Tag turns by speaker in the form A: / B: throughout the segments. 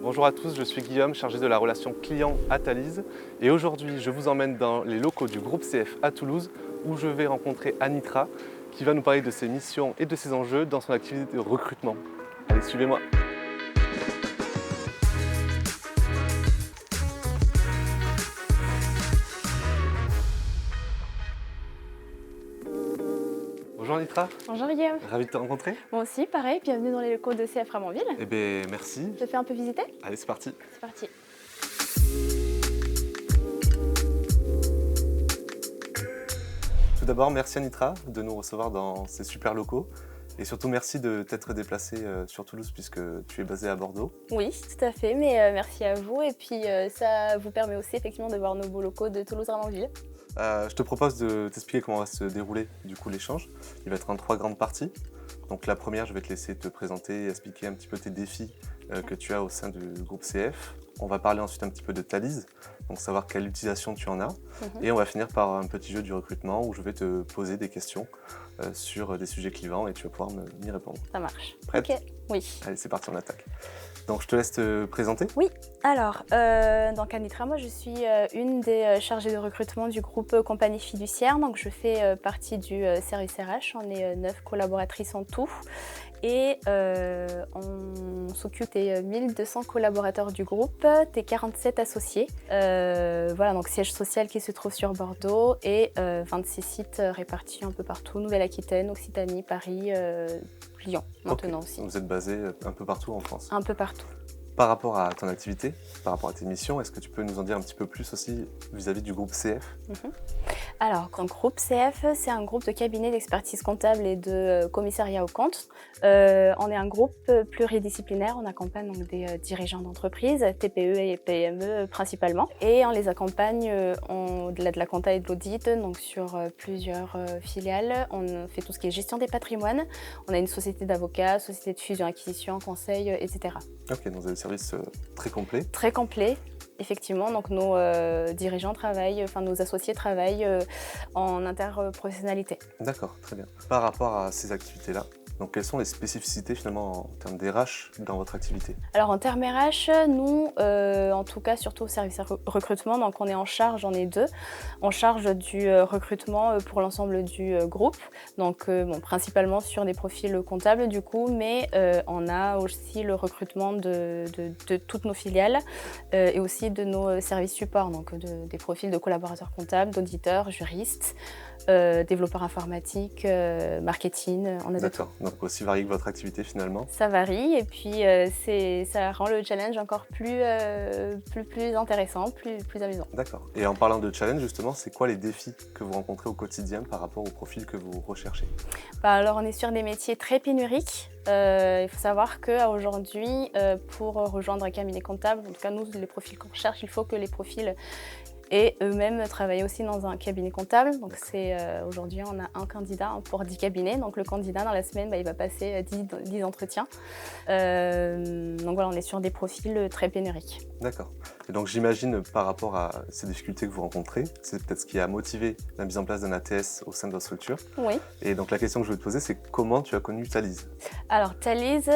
A: Bonjour à tous, je suis Guillaume, chargé de la relation client à Thalys. Et aujourd'hui, je vous emmène dans les locaux du groupe CF à Toulouse, où je vais rencontrer Anitra, qui va nous parler de ses missions et de ses enjeux dans son activité de recrutement. Allez, suivez-moi. Bonjour Anitra,
B: Bonjour Guillaume.
A: ravi de te rencontrer.
B: Moi aussi, pareil, bienvenue dans les locaux de CF Ramonville.
A: Eh bien, merci.
B: Je te fais un peu visiter.
A: Allez, c'est parti.
B: C'est parti.
A: Tout d'abord, merci Anitra de nous recevoir dans ces super locaux. Et surtout, merci de t'être déplacée sur Toulouse puisque tu es basée à Bordeaux.
B: Oui, tout à fait, mais merci à vous. Et puis ça vous permet aussi effectivement de voir nos beaux locaux de Toulouse-Ramonville.
A: Je te propose de t'expliquer comment va se dérouler du coup l'échange. Il va être en 3 grandes parties. Donc la première, je vais te laisser te présenter et expliquer un petit peu tes défis que tu as au sein du groupe CF. On va parler ensuite un petit peu de Thalys, donc savoir quelle utilisation tu en as. Et on va finir par un petit jeu du recrutement où je vais te poser des questions sur des sujets clivants et tu vas pouvoir m'y répondre.
B: Ça marche.
A: Prête?
B: Ok, oui.
A: Allez, c'est parti, on attaque. Donc je te laisse te présenter.
B: Oui, alors, donc Anitra, moi je suis une des chargées de recrutement du groupe Compagnie Fiduciaire. Donc je fais partie du service RH, on est 9 collaboratrices en tout. Et on s'occupe des 1200 collaborateurs du groupe, des 47 associés. Voilà, donc siège social qui se trouve sur Bordeaux et 26 sites répartis un peu partout, Nouvelle-Aquitaine, Occitanie, Paris, Lyon maintenant aussi.
A: Vous êtes basé un peu partout en France.
B: Un peu partout.
A: Par rapport à ton activité, par rapport à tes missions, est-ce que tu peux nous en dire un petit peu plus aussi vis-à-vis du groupe CF?
B: Alors, le groupe CF, c'est un groupe de cabinets d'expertise comptable et de commissariat aux comptes. On est un groupe pluridisciplinaire, on accompagne donc des dirigeants d'entreprises, TPE et PME principalement. Et on les accompagne au-delà de la compta et de l'audit, donc sur plusieurs filiales. On fait tout ce qui est gestion des patrimoines. On a une société d'avocats, société de fusion-acquisition, conseil, etc.
A: Ok, donc vous avez des services très complets.
B: Très complet. Effectivement, donc nos dirigeants travaillent, enfin nos associés travaillent en interprofessionnalité.
A: D'accord, très bien. Par rapport à ces activités-là, donc quelles sont les spécificités finalement en termes d'RH dans votre activité?
B: Alors en termes RH, nous, en tout cas surtout au service recrutement, donc on est en charge, on est deux, en charge du recrutement pour l'ensemble du groupe, donc bon, principalement sur des profils comptables du coup, mais on a aussi le recrutement de toutes nos filiales et aussi de nos services supports, donc des profils de collaborateurs comptables, d'auditeurs, juristes, développeurs informatiques, marketing, on a de tout.
A: D'accord, donc aussi varié que votre activité finalement.
B: Ça varie et puis ça rend le challenge encore plus intéressant, plus amusant.
A: D'accord. Et en parlant de challenge justement, c'est quoi les défis que vous rencontrez au quotidien par rapport au profil que vous recherchez?
B: Alors on est sur des métiers très pénuriques. Il faut savoir qu'aujourd'hui, pour rejoindre un cabinet comptable, en tout cas nous, les profils qu'on recherche, il faut que les profils et eux-mêmes travaillent aussi dans un cabinet comptable. Donc aujourd'hui, on a un candidat pour 10 cabinets. Donc le candidat, dans la semaine, il va passer 10 entretiens. Donc voilà, on est sur des profils très pénuriques.
A: D'accord. Et donc j'imagine par rapport à ces difficultés que vous rencontrez, c'est peut-être ce qui a motivé la mise en place d'un ATS au sein de votre structure.
B: Oui.
A: Et donc la question que je veux te poser, c'est comment tu as connu Thalys?
B: Alors Thalys,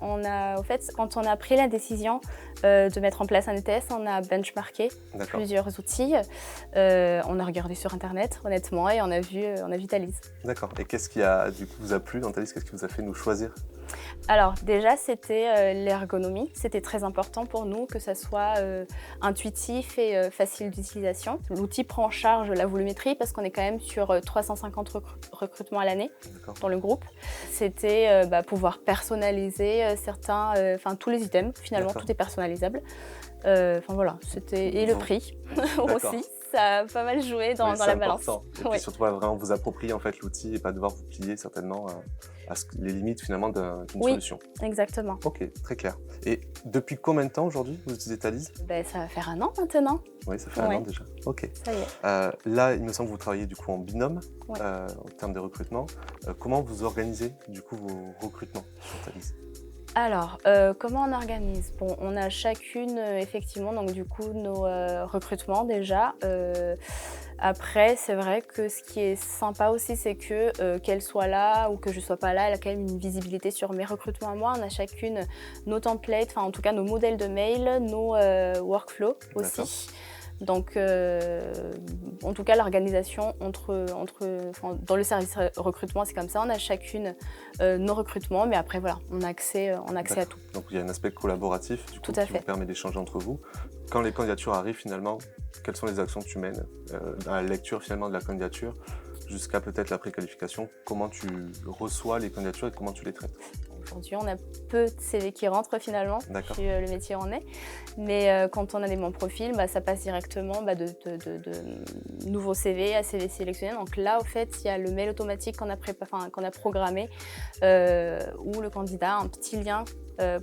B: au fait, quand on a pris la décision de mettre en place un ATS, on a benchmarké plusieurs outils. On a regardé sur internet, honnêtement, et on a vu Thalys.
A: D'accord. Et qu'est-ce qui a du coup vous a plu dans Thalys? Qu'est-ce qui vous a fait nous choisir?
B: Alors déjà, c'était l'ergonomie. C'était très important pour nous que ça soit intuitif et facile d'utilisation. L'outil prend en charge la volumétrie parce qu'on est quand même sur 350 recrutements à l'année dans le groupe. C'était pouvoir personnaliser tous les items. Finalement, tout est personnalisable. Voilà, et le prix aussi. Ça a pas mal joué dans la balance.
A: Et puis surtout vraiment vous approprier en fait l'outil et pas devoir vous plier certainement à les limites finalement d'une solution.
B: Exactement.
A: Ok, très clair. Et depuis combien de temps aujourd'hui vous utilisez Thalys?
B: Ça va faire 1 an maintenant.
A: Oui, ça fait 1 an déjà. Ok.
B: Ça y est.
A: Là, il me semble que vous travaillez du coup en binôme en termes de recrutement. Comment vous organisez du coup vos recrutements sur Thalys?
B: Alors, comment on organise? Bon, on a chacune effectivement donc du coup nos recrutements déjà. Après, c'est vrai que ce qui est sympa aussi, c'est que qu'elle soit là ou que je ne sois pas là, elle a quand même une visibilité sur mes recrutements à moi. On a chacune nos templates, enfin en tout cas nos modèles de mail, nos workflows
A: D'accord.
B: aussi. Donc, en tout cas, l'organisation dans le service recrutement, c'est comme ça. On a chacune nos recrutements, mais après, voilà, on a accès à tout.
A: Donc il y a un aspect collaboratif du coup,
B: Tout à
A: qui
B: fait.
A: vous permet d'échanger entre vous. Quand les candidatures arrivent finalement, quelles sont les actions que tu mènes dans la lecture finalement de la candidature jusqu'à peut-être la préqualification? Comment tu reçois les candidatures et comment tu les traites?
B: Aujourd'hui, on a peu de CV qui rentrent finalement,
A: D'accord.
B: vu le métier en est. Mais quand on a des bons profils, ça passe directement de nouveaux CV à CV sélectionnés. Donc là, au fait, il y a le mail automatique qu'on a programmé où le candidat a un petit lien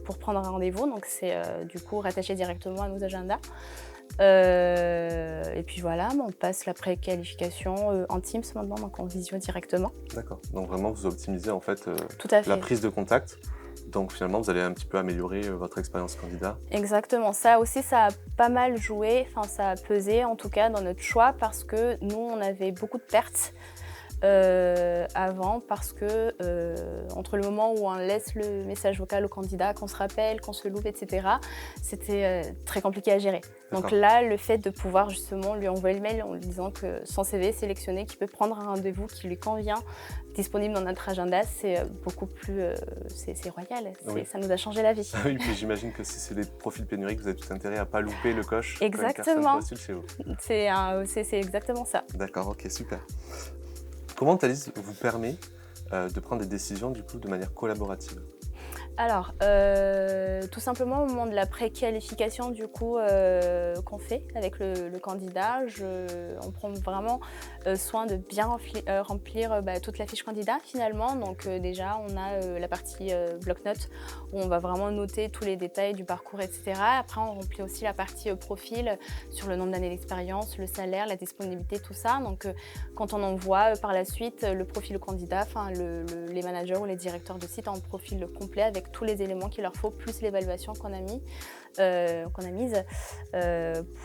B: pour prendre un rendez-vous. Donc c'est du coup rattaché directement à nos agendas. Et puis voilà, on passe la préqualification en Teams maintenant, donc en visio directement.
A: D'accord. Donc vraiment, vous optimisez en fait
B: Tout à
A: la
B: fait.
A: prise de contact. Donc finalement, vous allez un petit peu améliorer votre expérience candidat.
B: Exactement. Ça aussi, ça a pas mal joué, enfin ça a pesé en tout cas dans notre choix parce que nous, on avait beaucoup de pertes avant parce que entre le moment où on laisse le message vocal au candidat, qu'on se rappelle, qu'on se loupe, etc., c'était très compliqué à gérer. Donc
A: D'accord.
B: là, le fait de pouvoir justement lui envoyer le mail en lui disant que son CV est sélectionné, qu'il peut prendre un rendez-vous qui lui convient, disponible dans notre agenda, c'est beaucoup plus c'est royal.
A: Oui.
B: Ça nous a changé la vie.
A: Oui, puis j'imagine que si c'est des profils pénuriques, vous avez tout intérêt à pas louper le coche quand une personne
B: Exactement.
A: postule chez vous.
B: C'est exactement ça.
A: D'accord, ok, super. Comment Thalys vous permet de prendre des décisions du coup de manière collaborative?
B: Alors, tout simplement au moment de la préqualification du coup qu'on fait avec le candidat, on prend vraiment soin de bien remplir toute la fiche candidat finalement. Donc déjà, on a la partie bloc-notes où on va vraiment noter tous les détails du parcours, etc. Après, on remplit aussi la partie profil sur le nombre d'années d'expérience, le salaire, la disponibilité, tout ça. Donc quand on envoie par la suite le profil au candidat, les managers ou les directeurs de site ont un profil complet avec tous les éléments qu'il leur faut, plus l'évaluation qu'on a mise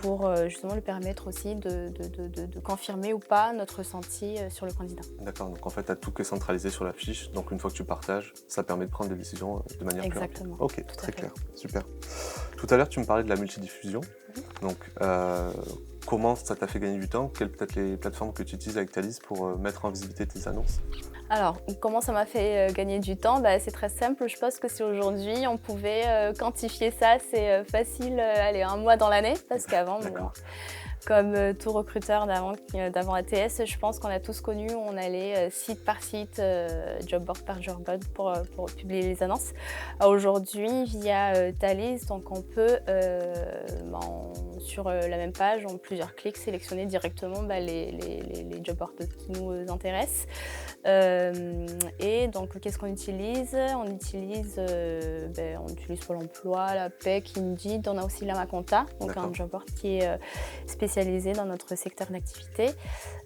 B: pour justement lui permettre aussi de confirmer ou pas notre ressenti sur le candidat.
A: D'accord, donc en fait, tu as tout que centralisé sur la fiche. Donc une fois que tu partages, ça permet de prendre des décisions de manière plus rapide.
B: Exactement.
A: Ok,
B: Tout à
A: très
B: fait.
A: clair, super. Tout à l'heure, tu me parlais de la multidiffusion. Donc comment ça t'a fait gagner du temps? Quelles peut-être les plateformes que tu utilises avec Thalys pour mettre en visibilité tes annonces?
B: Alors, comment ça m'a fait gagner du temps? C'est très simple. Je pense que si aujourd'hui on pouvait quantifier ça, c'est facile, allez, un mois dans l'année. Parce qu'avant, comme tout recruteur d'avant ATS, je pense qu'on a tous connu, on allait site par site, job board par job board pour publier les annonces. Aujourd'hui, via Thalys, donc on peut, sur la même page, en plusieurs clics, sélectionner directement les job boards qui nous intéressent. Et donc, qu'est-ce qu'on utilise? On utilise Pôle emploi, la PEC, Indeed, on a aussi l'Amaconta, donc un job board qui est spécialisé dans notre secteur d'activité.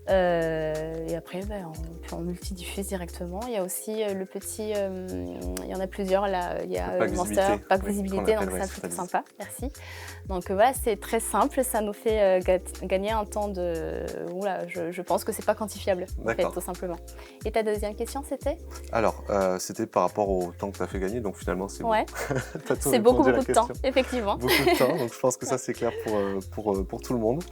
B: Et après, on multidiffuse directement. Il y a aussi le petit, il y en a plusieurs là, il y a Monster, Pack Visibilité, donc ça c'est sympa, merci. Donc voilà, c'est très simple, ça nous fait gagner un temps de... je pense que c'est pas quantifiable, en fait, tout simplement. Et ta deuxième question, c'était?
A: Alors, c'était par rapport au temps que tu as fait gagner, donc finalement c'est bon.
B: C'est beaucoup de temps, effectivement.
A: Beaucoup de temps, donc je pense que ça c'est clair pour tout le monde.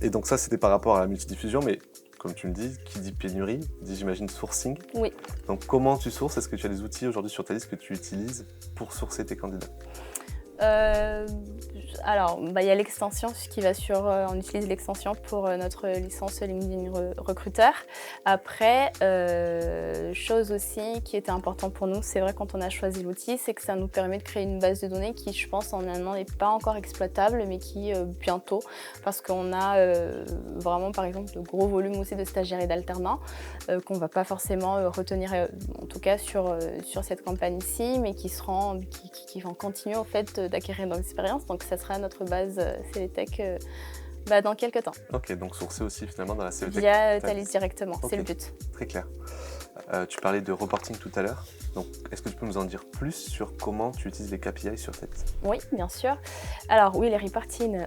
A: Et donc ça c'était par rapport à la multidiffusion, mais comme tu me dis, qui dit pénurie, dit j'imagine sourcing.
B: Oui.
A: Donc comment tu sources? Est-ce que tu as des outils aujourd'hui sur Thalys que tu utilises pour sourcer tes candidats?
B: Alors, il y a l'extension qui va on utilise l'extension pour notre licence LinkedIn recruteur. Après, chose aussi qui était importante pour nous, c'est vrai quand on a choisi l'outil, c'est que ça nous permet de créer une base de données qui, je pense, en un an n'est pas encore exploitable, mais qui bientôt, parce qu'on a vraiment, par exemple, de gros volumes aussi de stagiaires et d'alternants qu'on ne va pas forcément retenir, en tout cas sur cette campagne-ci, mais qui vont continuer en fait d'acquérir de l'expérience. Donc ça sera notre base CVTech dans quelques temps.
A: Ok, donc sourcer aussi finalement dans la CVTech.
B: Via Thalys directement, c'est le but.
A: Très clair. Tu parlais de reporting tout à l'heure. Donc, est-ce que tu peux nous en dire plus sur comment tu utilises les KPI sur Thalys?
B: Oui, bien sûr. Alors oui, les reporting,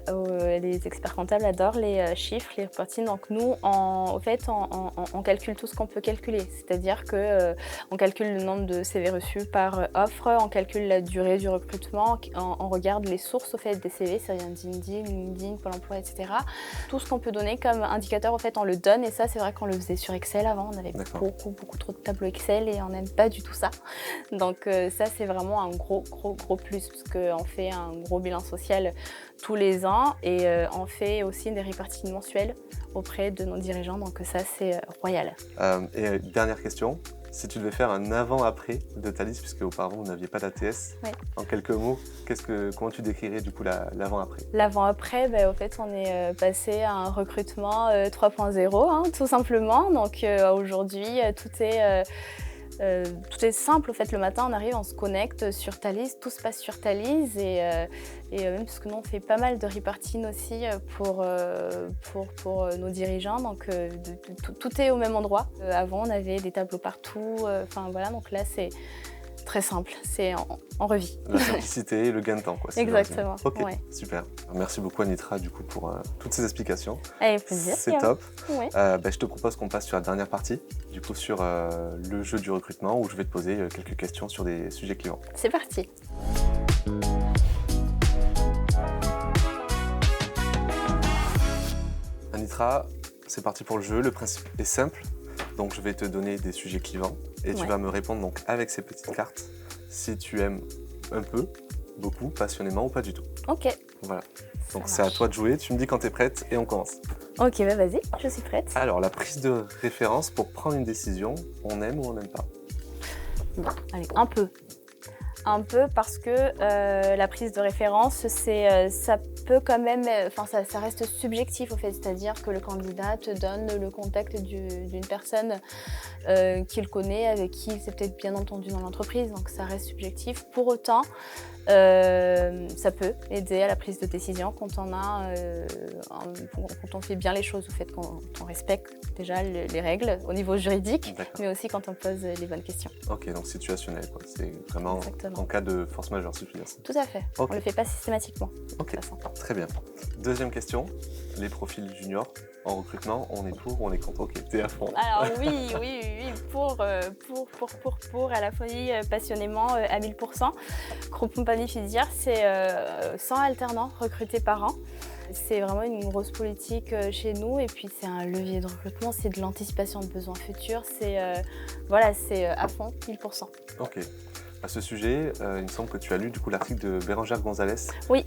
B: les experts comptables adorent les chiffres, les reporting. Donc nous, en fait, on calcule tout ce qu'on peut calculer. C'est-à-dire que on calcule le nombre de CV reçus par offre, on calcule la durée du recrutement, on regarde les sources au fait des CV, ça vient d'Indeed, LinkedIn, Pôle emploi, etc. Tout ce qu'on peut donner comme indicateur, au fait, on le donne. Et ça, c'est vrai qu'on le faisait sur Excel avant. On avait beaucoup trop de tableaux Excel et on n'aime pas du tout ça. Donc ça, c'est vraiment un gros plus parce qu'on fait un gros bilan social tous les ans et on fait aussi des reportings mensuels auprès de nos dirigeants. Donc ça, c'est royal.
A: Et dernière question, si tu devais faire un avant-après de Thalys, puisque auparavant vous n'aviez pas d'ATS,
B: Oui.
A: en quelques mots, comment tu décrirais du coup l'avant-après?
B: L'avant-après, au fait, on est passé à un recrutement 3.0, tout simplement. Donc aujourd'hui, tout est simple. En fait, le matin, on arrive, on se connecte sur Thalys, tout se passe sur Thalys et même parce que nous, on fait pas mal de reporting aussi pour nos dirigeants. Donc, tout est au même endroit. Avant, on avait des tableaux partout. Enfin, voilà, donc là, c'est très simple. C'est en revit.
A: La simplicité et le gain de temps, quoi.
B: Exactement.
A: Ok,
B: ouais.
A: super. Merci beaucoup, Anitra, du coup, pour toutes ces explications.
B: Avec plaisir.
A: C'est top.
B: Ouais.
A: Je te propose qu'on passe sur la dernière partie, du coup, sur le jeu du recrutement, où je vais te poser quelques questions sur des sujets clivants.
B: C'est parti.
A: Anitra, c'est parti pour le jeu. Le principe est simple. Donc, je vais te donner des sujets clivants et tu vas me répondre donc avec ces petites cartes si tu aimes un peu, beaucoup, passionnément ou pas du tout.
B: Ok.
A: Voilà. Donc, c'est à toi de jouer. Tu me dis quand tu es prête et on commence.
B: Ok, vas-y, je suis prête.
A: Alors, la prise de référence pour prendre une décision, on aime ou on n'aime pas?
B: Bon, allez, un peu. Un peu parce que la prise de référence, ça peut quand même, ça reste subjectif au fait, c'est-à-dire que le candidat te donne le contact d'une personne qu'il connaît, avec qui il s'est peut-être bien entendu dans l'entreprise, donc ça reste subjectif. Pour autant, ça peut aider à la prise de décision quand on fait bien les choses, au fait, quand on respecte déjà les règles au niveau juridique, mais aussi quand on pose les bonnes questions.
A: Ok, donc situationnel, quoi. C'est vraiment
B: Exactement.
A: en cas de force majeure, si je puis dire ça.
B: Tout à fait. On ne le fait pas systématiquement.
A: Ok, très bien. Deuxième question, les profils juniors en recrutement, on est pour ou on est contre? Ok, t'es à fond.
B: Alors oui, pour à la folie, passionnément, à 1000%. Groupe Compagnie Fiduciaire, c'est 100 alternants recrutés par an. C'est vraiment une grosse politique chez nous et puis c'est un levier de recrutement, c'est de l'anticipation de besoins futurs, c'est à fond, 1000%.
A: Ok. À ce sujet, il me semble que tu as lu du coup l'article de Bérangère Gonzalez,
B: Oui.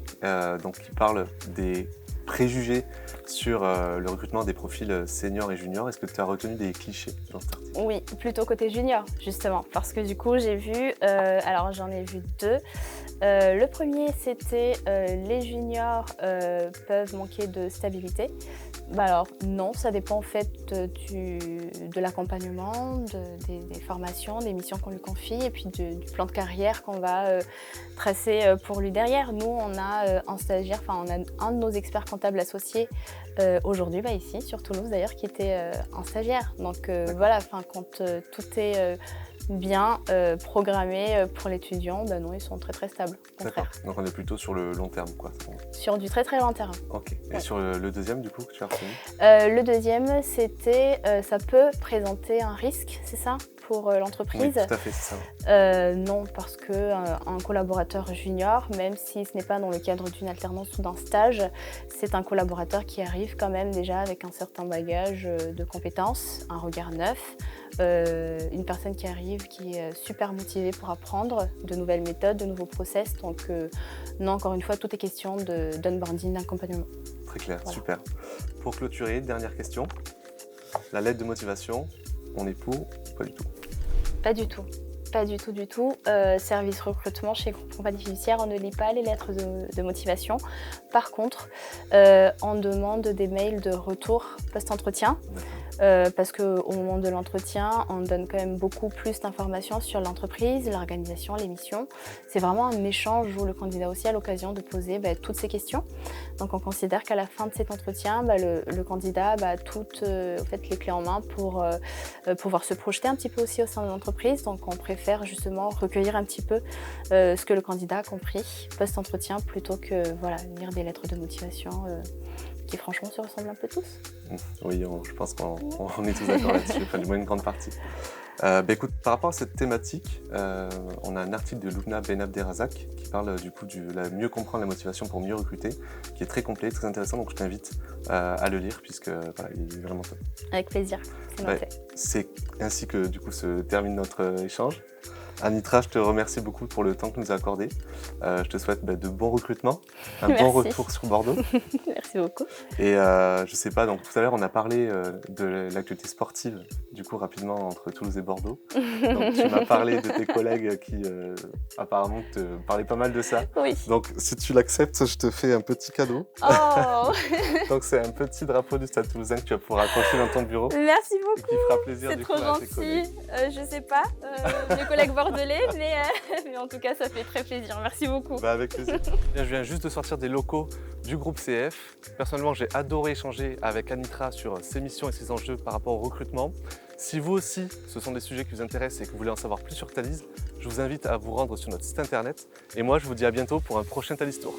A: donc qui parle des préjugés sur le recrutement des profils seniors et juniors. Est-ce que tu as retenu des clichés dans cet article?
B: Oui, plutôt côté junior, justement, parce que du coup, j'ai vu, alors j'en ai vu deux. Le premier, c'était les juniors peuvent manquer de stabilité. Alors non, ça dépend en fait de l'accompagnement, des formations, des missions qu'on lui confie et puis du plan de carrière qu'on va tracer pour lui derrière. Nous, on a un stagiaire, on a un de nos experts comptables associés aujourd'hui, ici sur Toulouse d'ailleurs, qui était un stagiaire. Donc voilà, quand tout est bien programmé pour l'étudiant, non, ils sont très très stables, au contraire.
A: Donc on est plutôt sur le long terme, quoi.
B: Sur du très très long terme.
A: Ok. Et sur le deuxième, du coup, que tu as retenu?
B: Le deuxième, c'était ça peut présenter un risque, c'est ça, pour l'entreprise?
A: Oui, tout à fait, c'est ça.
B: Non, parce qu'un collaborateur junior, même si ce n'est pas dans le cadre d'une alternance ou d'un stage, c'est un collaborateur qui arrive quand même déjà avec un certain bagage de compétences, un regard neuf, une personne qui arrive qui est super motivée pour apprendre de nouvelles méthodes, de nouveaux process. Donc non, encore une fois, tout est question d'onboarding, d'accompagnement.
A: Très clair,
B: Voilà.
A: super. Pour clôturer, dernière question. La lettre de motivation, on est pour ou pas du tout?
B: Pas du tout. Pas du tout. Service recrutement chez Groupe Compagnie Fiduciaire, on ne lit pas les lettres de motivation. Par contre, on demande des mails de retour post-entretien parce qu'au moment de l'entretien, on donne quand même beaucoup plus d'informations sur l'entreprise, l'organisation, les missions. C'est vraiment un échange où le candidat aussi a l'occasion de poser toutes ces questions. Donc on considère qu'à la fin de cet entretien, le candidat a toutes les clés en main pour pouvoir se projeter un petit peu aussi au sein de l'entreprise. Donc on préfère justement recueillir un petit peu ce que le candidat a compris post-entretien plutôt que lire des lettres de motivation qui franchement se ressemblent un peu tous.
A: Oui, je pense qu'on est tous d'accord là-dessus, enfin du moins une grande partie. Écoute, par rapport à cette thématique, on a un article de Loubna Benabderrazak qui parle du coup de mieux comprendre la motivation pour mieux recruter, qui est très complet, très intéressant, donc je t'invite à le lire puisque il est vraiment top.
B: Avec plaisir, c'est noté.
A: C'est ainsi que du coup se termine notre échange. Anitra, je te remercie beaucoup pour le temps que tu nous as accordé. Je te souhaite de bons recrutements, un bon retour sur Bordeaux.
B: Merci beaucoup.
A: Et je sais pas, donc tout à l'heure on a parlé de l'actualité sportive, du coup rapidement entre Toulouse et Bordeaux. Donc tu m'as parlé de tes collègues qui apparemment te parlaient pas mal de ça.
B: Oui.
A: Donc si tu l'acceptes, je te fais un petit cadeau.
B: Oh.
A: Donc c'est un petit drapeau du Stade Toulousain que tu vas pouvoir accrocher dans ton bureau.
B: Merci beaucoup.
A: Et qui fera plaisir
B: du coup à tes collègues. C'est trop gentil. Je sais pas, mes collègues bordelais, mais en tout cas ça fait très plaisir. Merci beaucoup.
A: Avec plaisir. Je viens juste de sortir des locaux du groupe CF. Personnellement, j'ai adoré échanger avec Anitra sur ses missions et ses enjeux par rapport au recrutement. Si vous aussi, ce sont des sujets qui vous intéressent et que vous voulez en savoir plus sur Thalys, je vous invite à vous rendre sur notre site internet. Et moi, je vous dis à bientôt pour un prochain Thalys Tour.